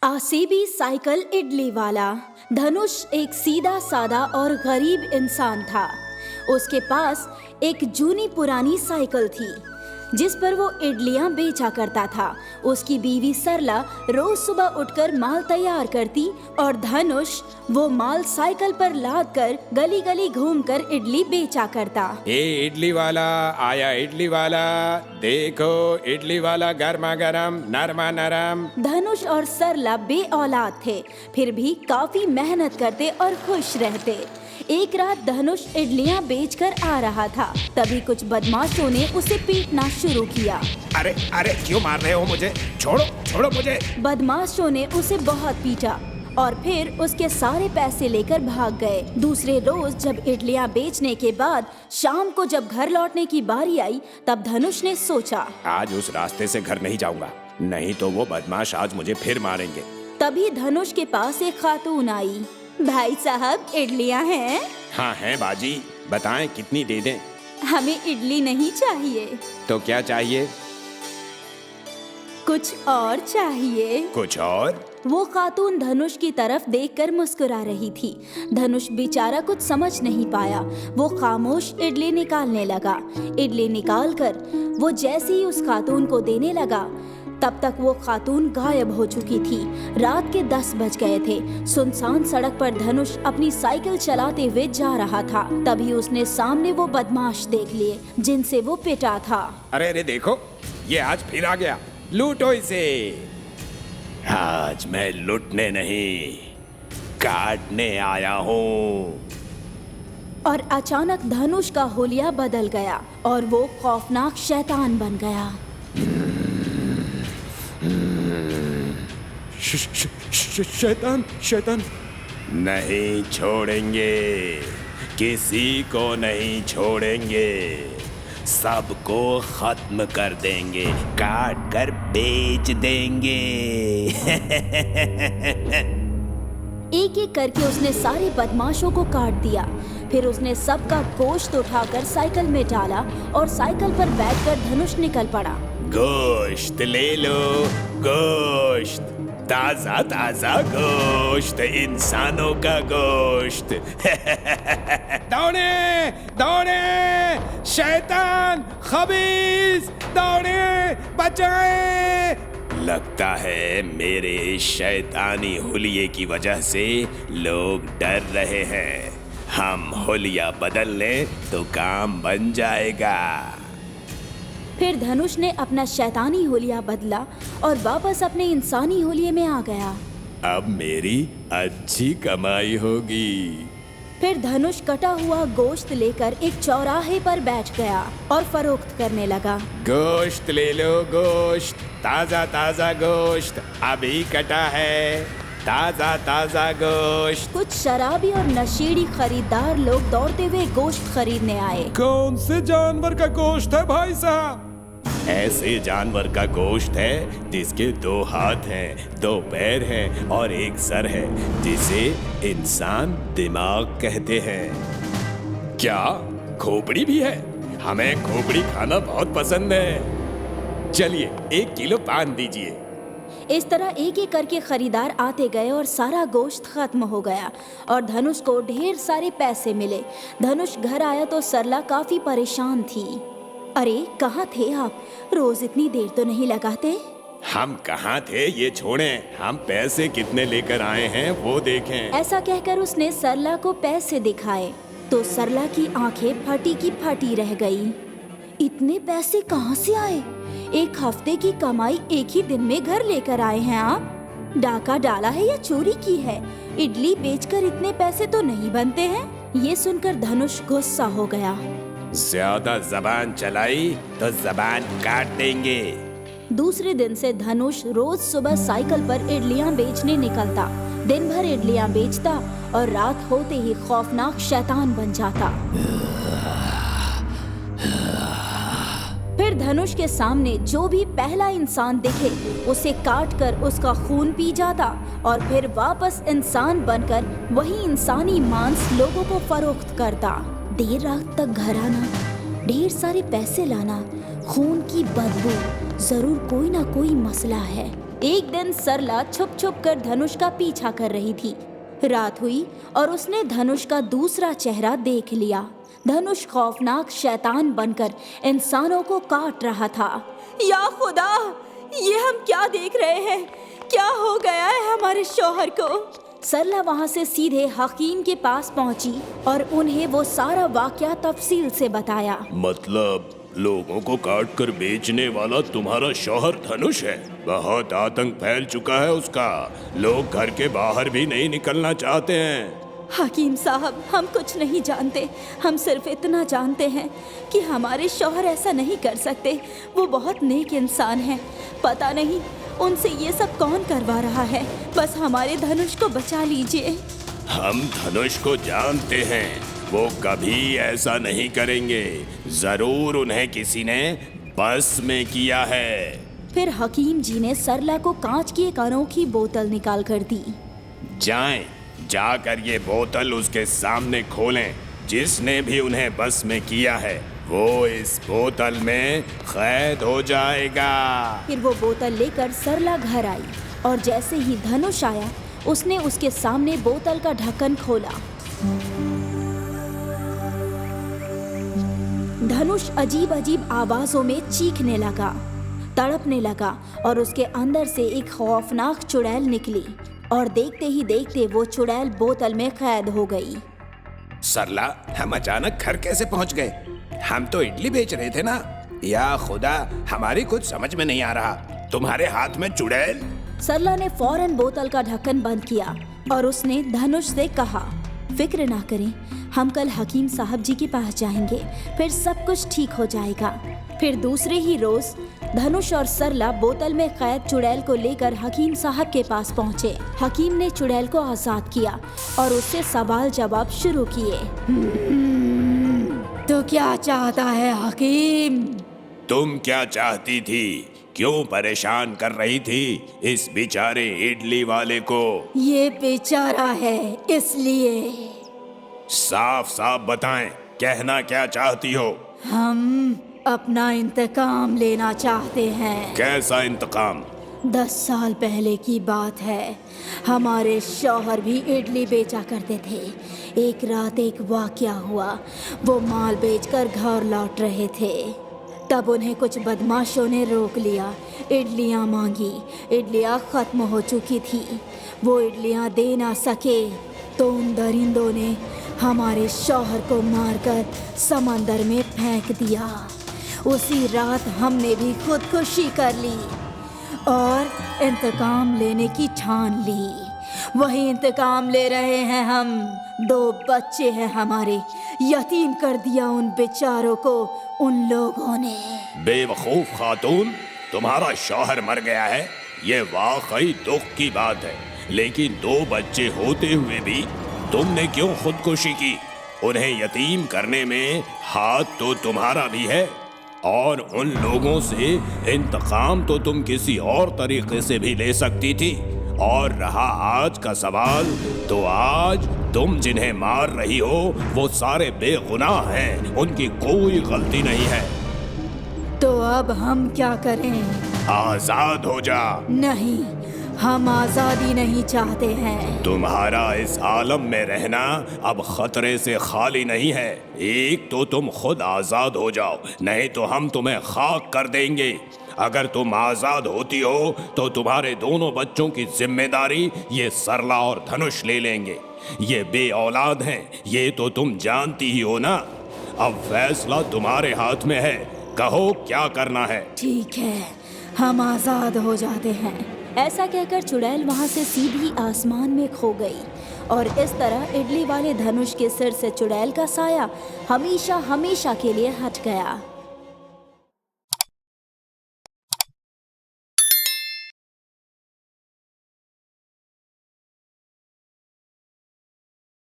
आसीबी cycle idli वाला। धनुष एक सीधा साधा और गरीब इंसान था। उसके पास एक जूनी पुरानी साइकिल थी जिस पर वो इडलियां बेचा करता था। उसकी बीवी सरला रोज सुबह उठकर माल तैयार करती और धनुष वो माल साइकिल पर लाद कर गली गली घूमकर इडली बेचा करता। ये इडली वाला आया, इडली वाला देखो, इडली वाला गर्मा गर्म नरमा नरम। धनुष और सरला बे औलाद थे, फिर भी काफी मेहनत करते और खुश रहते। एक रात धनुष इडलियां बेचकर आ रहा था, तभी कुछ बदमाशों ने उसे पीटना शुरू किया। अरे अरे क्यों मार रहे हो मुझे? छोड़ो छोड़ो मुझे। बदमाशों ने उसे बहुत पीटा और फिर उसके सारे पैसे लेकर भाग गए। दूसरे रोज जब इडलियां बेचने के बाद शाम को जब घर लौटने की बारी आई, तब धनुष ने सोचा, आज उस रास्ते से घर नहीं जाऊंगा, नहीं तो वो बदमाश आज मुझे फिर मारेंगे। तभी धनुष के पास एक खातून आई। भाई साहब, इडलियां हैं? हाँ है बाजी, बताएं कितनी दे दें? हमें इडली नहीं चाहिए। तो क्या चाहिए? कुछ और चाहिए। कुछ और? वो खातून धनुष की तरफ देखकर मुस्कुरा रही थी। धनुष बेचारा कुछ समझ नहीं पाया। वो खामोश इडली निकालने लगा। इडली निकालकर वो जैसे ही उस खातून को देने लगा, तब तक वो खातून गायब हो चुकी थी। रात के 10 बज गए थे। सुनसान सड़क पर धनुष अपनी साइकिल चलाते हुए जा रहा था। तभी उसने सामने वो बदमाश देख लिए जिनसे वो पिटा था। अरे अरे देखो, ये आज फिर आ गया, लूटो इसे। आज मैं लूटने नहीं, काटने आया हूँ। और अचानक धनुष का हुलिया बदल गया और वो खौफनाक शैतान बन गया। शैतान शैतान नहीं छोड़ेंगे, किसी को नहीं छोड़ेंगे, सबको खत्म कर देंगे, काट कर बेच देंगे। एक एक करके उसने सारे बदमाशों को काट दिया। फिर उसने सबका गोश्त उठाकर साइकिल में डाला और साइकिल पर बैठकर धनुष निकल पड़ा। गोश्त ले लो, गोश्त, ताजा ताजा गोश्त, इंसानों का गोश्त। दौड़े दौड़े, शैतान खबीस, दौड़े, बचाए। लगता है मेरे शैतानी हुलिये की वजह से लोग डर रहे हैं। हम हुलिया बदल लें तो काम बन जाएगा। फिर धनुष ने अपना शैतानी हुलिया बदला और वापस अपने इंसानी हुलिये में आ गया। अब मेरी अच्छी कमाई होगी। फिर धनुष कटा हुआ गोश्त लेकर एक चौराहे पर बैठ गया और फरोख्त करने लगा। गोश्त ले लो, गोश्त, ताजा ताजा गोश्त, अभी कटा है, ताजा ताजा गोश्त। कुछ शराबी और नशेड़ी खरीदार लोग दौड़ते हुए गोश्त खरीदने आए। कौन से जानवर का गोश्त है भाई साहब? ऐसे जानवर का गोश्त है जिसके 2 हाथ हैं, 2 पैर हैं और एक सर है, जिसे इंसान दिमाग कहते हैं। क्या खोपड़ी भी है? हमें खोपड़ी खाना बहुत पसंद है। चलिए 1 किलो पान दीजिए। इस तरह एक एक करके खरीदार आते गए और सारा गोश्त खत्म हो गया और धनुष को ढेर सारे पैसे मिले। धनुष घर आया तो सरला काफी परेशान थी। अरे कहाँ थे आप? रोज इतनी देर तो नहीं लगाते। हम कहाँ थे ये छोड़ें, हम पैसे कितने लेकर आए हैं वो देखें। ऐसा कहकर उसने सरला को पैसे दिखाए तो सरला की आंखें फटी की फटी रह गई। इतने पैसे कहाँ से आए? 1 हफ्ते की कमाई एक ही दिन में घर लेकर आए हैं आप? डाका डाला है या चोरी की है? इडली बेचकर इतने पैसे तो नहीं बनते हैं। ये सुनकर धनुष गुस्सा हो गया। ज्यादा जबान चलाई तो जबान काट देंगे। दूसरे दिन से धनुष रोज सुबह साइकिल पर इडलियां बेचने निकलता। दिन भर इडलियां बेचता और रात होते ही खौफनाक शैतान बन जाता। फिर धनुष के सामने जो भी पहला इंसान दिखे उसे काटकर उसका खून पी जाता और फिर वापस इंसान बनकर वही इंसानी मांस लोगों को फरोख्त करता। देर रात तक घर आना, ढेर सारे पैसे लाना, खून की बदबू, जरूर कोई ना कोई मसला है। एक दिन सरला छुप छुप कर धनुष का पीछा कर रही थी। रात हुई और उसने धनुष का दूसरा चेहरा देख लिया। धनुष खौफनाक शैतान बनकर इंसानों को काट रहा था। या खुदा, ये हम क्या देख रहे हैं? क्या हो गया है हमारे शौहर को? सरला वहाँ से सीधे हकीम के पास पहुँची और उन्हें वो सारा वाकया तफसील से बताया। मतलब लोगों को काट कर बेचने वाला तुम्हारा शौहर धनुष है? बहुत आतंक फैल चुका है उसका। लोग घर के बाहर भी नहीं निकलना चाहते हैं। हकीम साहब, हम कुछ नहीं जानते। हम सिर्फ इतना जानते हैं कि हमारे शौहर ऐसा नहीं कर सकते। वो बहुत नेक इंसान हैं। पता नहीं उनसे ये सब कौन करवा रहा है। बस हमारे धनुष को बचा लीजिए। हम धनुष को जानते हैं, वो कभी ऐसा नहीं करेंगे। जरूर उन्हें किसी ने बस में किया है। फिर हकीम जी ने सरला को कांच की एक अनोखी बोतल निकाल कर दी। जाकर ये बोतल उसके सामने खोलें। जिसने भी उन्हें बस में किया है वो इस बोतल में कैद हो जाएगा। फिर वो बोतल लेकर सरला घर आई और जैसे ही धनुष आया उसने उसके सामने बोतल का ढक्कन खोला। धनुष अजीब अजीब आवाजों में चीखने लगा, तड़पने लगा और उसके अंदर से एक खौफनाक चुड़ैल निकली और देखते ही देखते वो चुड़ैल बोतल में कैद हो गई। सरला, हम अचानक घर कैसे पहुंच गए? हम तो इडली बेच रहे थे ना। या खुदा, हमारी कुछ समझ में नहीं आ रहा। तुम्हारे हाथ में चुड़ैल? सरला ने फौरन बोतल का ढक्कन बंद किया और उसने धनुष से कहा, फिक्र ना करें, हम कल हकीम साहब जी के पास जाएंगे, फिर सब कुछ ठीक हो जाएगा। फिर दूसरे ही रोज धनुष और सरला बोतल में कैद चुड़ैल को लेकर हकीम साहब के पास पहुँचे। हकीम ने चुड़ैल को आजाद किया और उससे सवाल जवाब शुरू किए। तो क्या चाहता है हकीम? तुम क्या चाहती थी? क्यों परेशान कर रही थी इस बेचारे इडली वाले को? ये बेचारा है इसलिए। साफ साफ बताएं, कहना क्या चाहती हो? हम अपना इंतकाम लेना चाहते हैं। कैसा इंतकाम? 10 साल पहले की बात है। हमारे शौहर भी इडली बेचा करते थे। एक रात एक वाकया हुआ। वो माल बेचकर घर लौट रहे थे। तब उन्हें कुछ बदमाशों ने रोक लिया। इडलियां मांगी। इडलियां खत्म हो चुकी थी। वो इडलियां दे ना सके तो उन दरिंदों ने हमारे शौहर को मारकर समंदर में फेंक दिया। उसी रात हमने भी खुदकुशी कर ली और इंतकाम लेने की ठान ली। वही इंतकाम ले रहे हैं हम। 2 बच्चे हैं हमारे, यतीम कर दिया उन बेचारों को उन लोगों ने। बेवकूफ खातून, तुम्हारा शौहर मर गया है, ये वाकई दुख की बात है। लेकिन 2 बच्चे होते हुए भी तुमने क्यों खुदकुशी की? उन्हें यतीम करने में हाथ तो तुम्हारा भी है। और उन लोगों से इंतकाम तो तुम किसी और तरीके से भी ले सकती थी। और रहा आज का सवाल, तो आज तुम जिन्हें मार रही हो वो सारे बेगुनाह हैं, उनकी कोई गलती नहीं है। तो अब हम क्या करें? आजाद हो जा। नहीं, हम आजादी नहीं चाहते हैं। तुम्हारा इस आलम में रहना अब खतरे से खाली नहीं है। एक तो तुम खुद आजाद हो जाओ, नहीं तो हम तुम्हें खाक कर देंगे। अगर तुम आजाद होती हो तो तुम्हारे दोनों बच्चों की जिम्मेदारी ये सरला और धनुष ले लेंगे। ये बे औलाद हैं, ये तो तुम जानती ही हो ना। अब फैसला तुम्हारे हाथ में है, कहो क्या करना है। ठीक है, हम आजाद हो जाते हैं। ऐसा कहकर चुड़ैल वहाँ से सीधी आसमान में खो गई और इस तरह इडली वाले धनुष के सिर से चुड़ैल का साया हमेशा हमेशा के लिए हट गया।